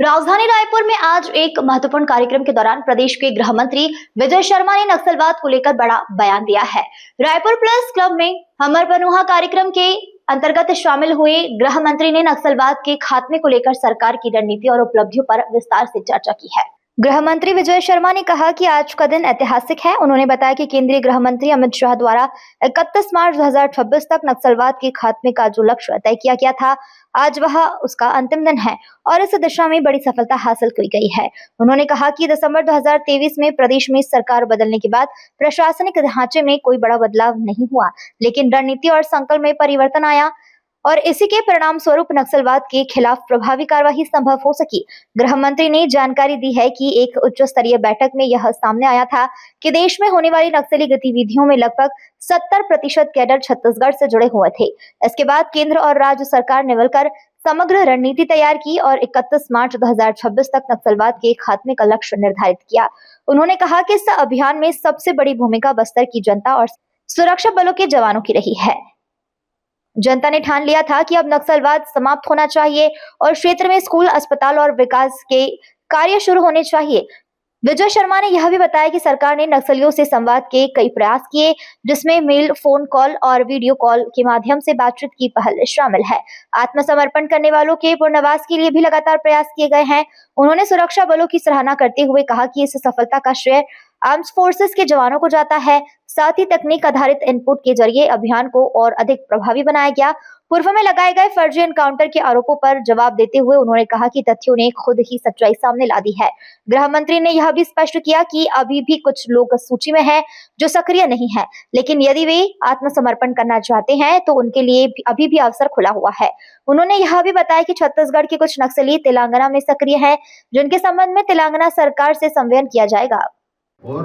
राजधानी रायपुर में आज एक महत्वपूर्ण कार्यक्रम के दौरान प्रदेश के गृह मंत्री विजय शर्मा ने नक्सलवाद को लेकर बड़ा बयान दिया है। रायपुर प्रेस क्लब में हमर पनुहा कार्यक्रम के अंतर्गत शामिल हुए गृह मंत्री ने नक्सलवाद के खात्मे को लेकर सरकार की रणनीति और उपलब्धियों पर विस्तार से चर्चा की है। गृह मंत्री विजय शर्मा ने कहा कि आज का दिन ऐतिहासिक है। उन्होंने बताया कि केंद्रीय गृह मंत्री अमित शाह द्वारा 31 मार्च 2026 तक नक्सलवाद के खात्मे का जो लक्ष्य तय किया गया था, आज वह उसका अंतिम दिन है और इस दिशा में बड़ी सफलता हासिल की गई है। उन्होंने कहा कि दिसंबर 2023 में प्रदेश में सरकार बदलने के बाद प्रशासनिक ढांचे में कोई बड़ा बदलाव नहीं हुआ, लेकिन रणनीति और संकल्प में परिवर्तन आया और इसी के परिणाम स्वरूप नक्सलवाद के खिलाफ प्रभावी कार्रवाई संभव हो सकी। गृह मंत्री ने जानकारी दी है कि एक उच्च स्तरीय बैठक में यह सामने आया था कि देश में होने वाली नक्सली गतिविधियों में लगभग 70% कैडर छत्तीसगढ़ से जुड़े हुए थे। इसके बाद केंद्र और राज्य सरकार ने मिलकर समग्र रणनीति तैयार की और 31 मार्च 2026 तक नक्सलवाद के खात्मे का लक्ष्य निर्धारित किया। उन्होंने कहा कि इस अभियान में सबसे बड़ी भूमिका बस्तर की जनता और सुरक्षा बलों के जवानों की रही है। जनता ने ठान लिया था कि अब नक्सलवाद समाप्त होना चाहिए और क्षेत्र में स्कूल, अस्पताल और विकास के कार्य शुरू होने चाहिए। विजय शर्मा ने यह भी बताया कि सरकार ने नक्सलियों से संवाद के कई प्रयास किए, जिसमें मेल, फोन कॉल और वीडियो कॉल के माध्यम से बातचीत की पहल शामिल है। आत्मसमर्पण करने वालों के पुनर्वास के लिए भी लगातार प्रयास किए गए हैं। उन्होंने सुरक्षा बलों की सराहना करते हुए कहा कि इस सफलता का श्रेय आर्म्ड फोर्सेस के जवानों को जाता है। साथ ही तकनीक आधारित इनपुट के जरिए अभियान को और अधिक प्रभावी बनाया गया। पूर्व में लगाए गए फर्जी एनकाउंटर के आरोपों पर जवाब देते हुए उन्होंने कहा कि तथ्यों ने खुद ही सच्चाई सामने ला दी है। गृह मंत्री ने यह भी स्पष्ट किया कि अभी भी कुछ लोग सूची में हैं जो सक्रिय नहीं है, लेकिन यदि वे आत्मसमर्पण करना चाहते हैं तो उनके लिए अभी भी अवसर खुला हुआ है। उन्होंने यह भी बताया कि छत्तीसगढ़ के कुछ नक्सली तेलंगाना में सक्रिय हैं, जिनके संबंध में तेलंगाना सरकार से संवेदन किया जाएगा। और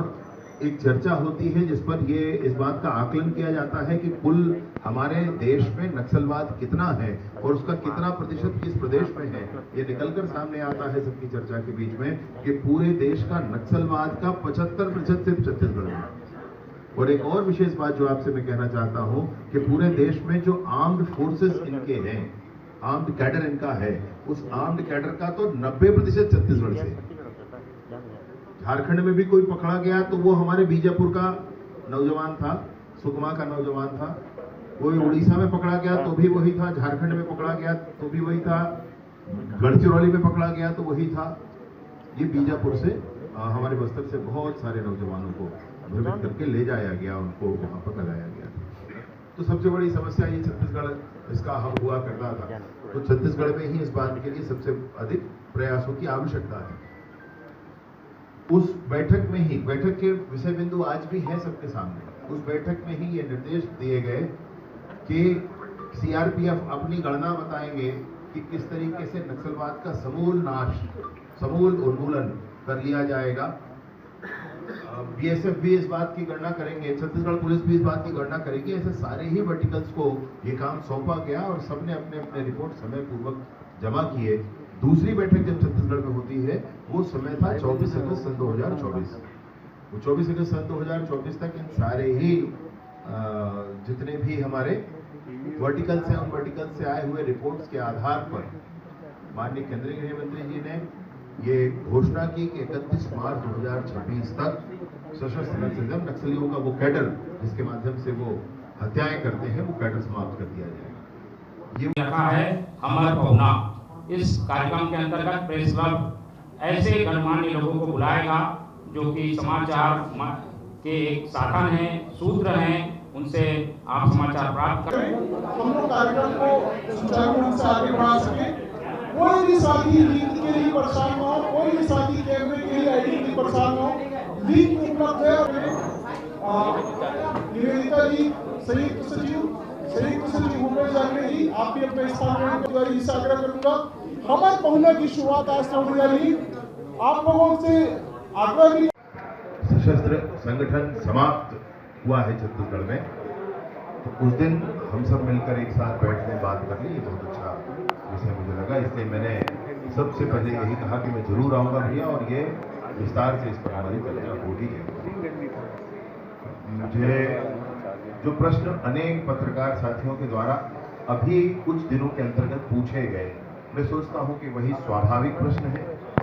एक चर्चा होती है जिस पर ये इस बात का आकलन किया जाता है कि कुल हमारे देश में नक्सलवाद कितना है और उसका कितना प्रतिशत किस प्रदेश में है। ये निकलकर सामने आता है सबकी चर्चा के बीच में कि पूरे देश का नक्सलवाद का 75% सिर्फ छत्तीसगढ़ में। और एक और विशेष बात जो आपसे मैं कहना चाहता हूँ कि पूरे देश में जो आर्म्ड फोर्सेस इनके हैं, आर्म्ड कैडर इनका है, उस आर्म्ड कैडर का तो 90% छत्तीसगढ़ से। झारखंड में भी कोई पकड़ा गया तो वो हमारे बीजापुर का नौजवान था, सुकमा का नौजवान था। कोई उड़ीसा में पकड़ा गया तो भी वही था, झारखंड में पकड़ा गया तो भी वही था, गढ़चिरौली में पकड़ा गया तो वही था। ये बीजापुर से हमारे बस्तर से बहुत सारे नौजवानों को भ्रमित करके ले जाया गया, उनको वहां पर लगाया गया। तो सबसे बड़ी समस्या ये छत्तीसगढ़ इसका हब हुआ करता था, तो छत्तीसगढ़ में ही इस बात के लिए सबसे अधिक प्रयासों की आवश्यकता है। उस बैठक में ही, बैठक के विषय बिंदु आज भी हैं सबके सामने, उस बैठक में ही ये निर्देश दिए गए कि सीआरपीएफ अपनी गणना बताएंगे कि किस तरीके से नक्सलवाद का समूल नाश, समूल उन्मूलन कर लिया जाएगा। बीएसएफ भी इस बात की गणना करेंगे, छत्तीसगढ़ पुलिस भी इस बात की गणना करेगी। ऐसे सारे ही वर्टिकल्स को ये काम सौंपा गया और सबने अपने अपने रिपोर्ट समय पूर्वक जमा किए। दूसरी बैठक जब छत्तीसगढ़ में होती है वो समय था 24 अगस्त सन 2024। वो 24 अगस्त सन 2024 तक इन सारे ही जितने भी हमारे वर्टिकल्स हैं, उन वर्टिकल्स से आए हुए रिपोर्ट्स के आधार पर माननीय केंद्रीय गृह मंत्री जी ने ये घोषणा की कि 31 मार्च 2026 तक सशस्त्र नक्सलियों का वो कैडर जिसके माध्यम से वो हत्याएं करते हैं, वो कैडर समाप्त कर दिया जाएगा। ये रखा है हमर पहुना। इस कार्यक्रम के अंतर्गत प्रेस क्लब ऐसे गणमान्य लोगों को बुलाएगा जो कि समाचार के एक साधन हैं, सूत्र हैं, उनसे आप समाचार प्राप्त करें। हम लोग कार्यक्रम को सुचारू रूप से आगे बढ़ा सके। कोई भी साथी लिंक के लिए परेशान न हो, कोई भी साथी कैमरे के लिए आईडी के लिए परेशान न हो। लिंक उपलब्ध है। निवेदिता जी, संयुक्त सचिव भूपेश जागरे जी, आप भी अपने स्थान पर इस आग्रह करूंगा। हमर पहुना की शुरुआत आज से होने जा रही, आप लोगों से आग्रह की। सशस्त्र संगठन समाप्त हुआ है छत्तीसगढ़ में, तो उस दिन हम सब मिलकर एक साथ बैठने बात कर ली, ये बहुत अच्छा विषय मुझे लगा। इसलिए मैंने सबसे पहले यही कहा कि मैं जरूर आऊंगा भैया और ये विस्तार से इस पर हमारी चर्चा होगी। मुझे जो प्रश्न अनेक पत्रकार साथियों के द्वारा अभी कुछ दिनों के अंतर्गत पूछे गए मैं सोचता हूं कि वही स्वाभाविक प्रश्न है